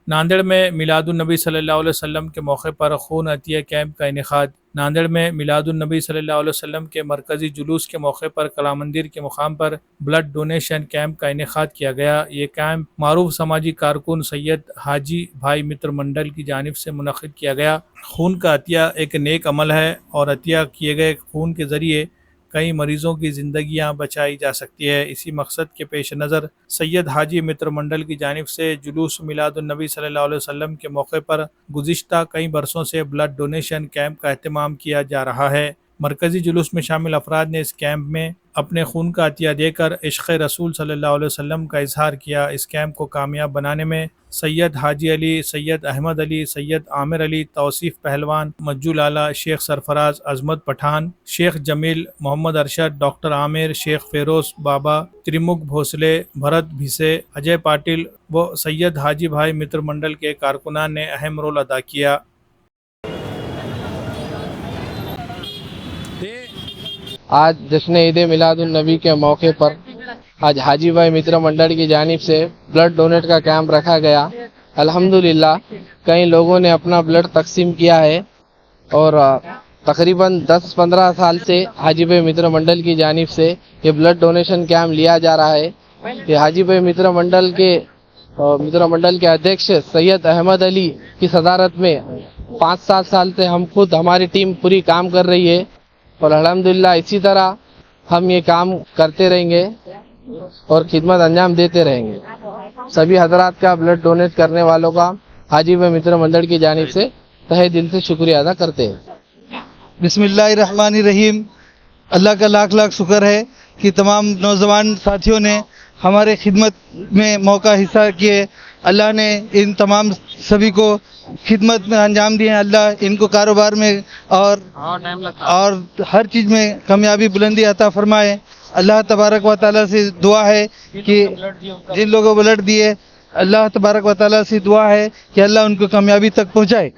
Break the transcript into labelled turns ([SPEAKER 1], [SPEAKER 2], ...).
[SPEAKER 1] ناندیڑ میں میلاد النبی صلی اللہ علیہ وسلم کے موقع پر خون عطیہ کیمپ کا انعقاد۔ ناندیڑ میں میلاد النبی صلی اللہ علیہ وسلم کے مرکزی جلوس کے موقع پر کلا مندر کے مقام پر بلڈ ڈونیشن کیمپ کا انعقاد کیا گیا۔ یہ کیمپ معروف سماجی کارکن سید حاجی بھائی متر منڈل کی جانب سے منعقد کیا گیا۔ خون کا عطیہ ایک نیک عمل ہے اور عطیہ کیے گئے خون کے ذریعے کئی مریضوں کی زندگیاں بچائی جا سکتی ہے۔ اسی مقصد کے پیش نظر سید حاجی متر منڈل کی جانب سے جلوس میلاد النبی صلی اللہ علیہ وسلم کے موقع پر گزشتہ کئی برسوں سے بلڈ ڈونیشن کیمپ کا اہتمام کیا جا رہا ہے۔ مرکزی جلوس میں شامل افراد نے اس کیمپ میں اپنے خون کا عطیہ دے کر عشق رسول صلی اللہ علیہ وسلم کا اظہار کیا۔ اس کیمپ کو کامیاب بنانے میں سید حاجی علی، سید احمد علی، سید عامر علی، توصیف پہلوان، مجو لالا، شیخ سرفراز، عظمت پٹھان، شیخ جمیل، محمد ارشد، ڈاکٹر عامر، شیخ فیروز بابا، ترمک بھوسلے، بھرت بھیسے، اجے پاٹل و سید حاجی بھائی متر منڈل کے کارکنان نے اہم رول ادا کیا۔
[SPEAKER 2] آج جشن عید میلاد النبی کے موقع پر آج حاجی بھائی متر منڈل کی جانب سے بلڈ ڈونیٹ کا کیمپ رکھا گیا۔ الحمدللہ کئی لوگوں نے اپنا بلڈ تقسیم کیا ہے اور تقریباً 10-15 سال سے حاجی بھائی متر منڈل کی جانب سے یہ بلڈ ڈونیشن کیمپ لیا جا رہا ہے۔ یہ حاجی بھائی متر منڈل کے ادھیکش سید احمد علی کی صدارت میں 5-7 سال سے ہماری ٹیم پوری کام کر رہی ہے اور الحمدللہ اسی طرح ہم یہ کام کرتے رہیں گے اور خدمت انجام دیتے رہیں گے۔ سبھی حضرات کا بلڈ ڈونیٹ کرنے والوں کا حاجی بھائی متر منڈل کی جانب سے تہہ دل سے شکریہ ادا کرتے ہیں۔
[SPEAKER 3] بسم اللہ الرحمن الرحیم۔ اللہ کا لاکھ لاکھ شکر ہے کہ تمام نوجوان ساتھیوں نے ہمارے خدمت میں موقع حصہ کیے۔ اللہ نے ان تمام سبھی کو خدمت میں انجام دیے۔ اللہ ان کو کاروبار میں اور ہر چیز میں کامیابی بلندی عطا فرمائے۔ اللہ تبارک و تعالیٰ سے دعا ہے کہ جن لوگوں کو بلڈ دیے، اللہ تبارک و تعالیٰ سے دعا ہے کہ اللہ ان کو کامیابی تک پہنچائے۔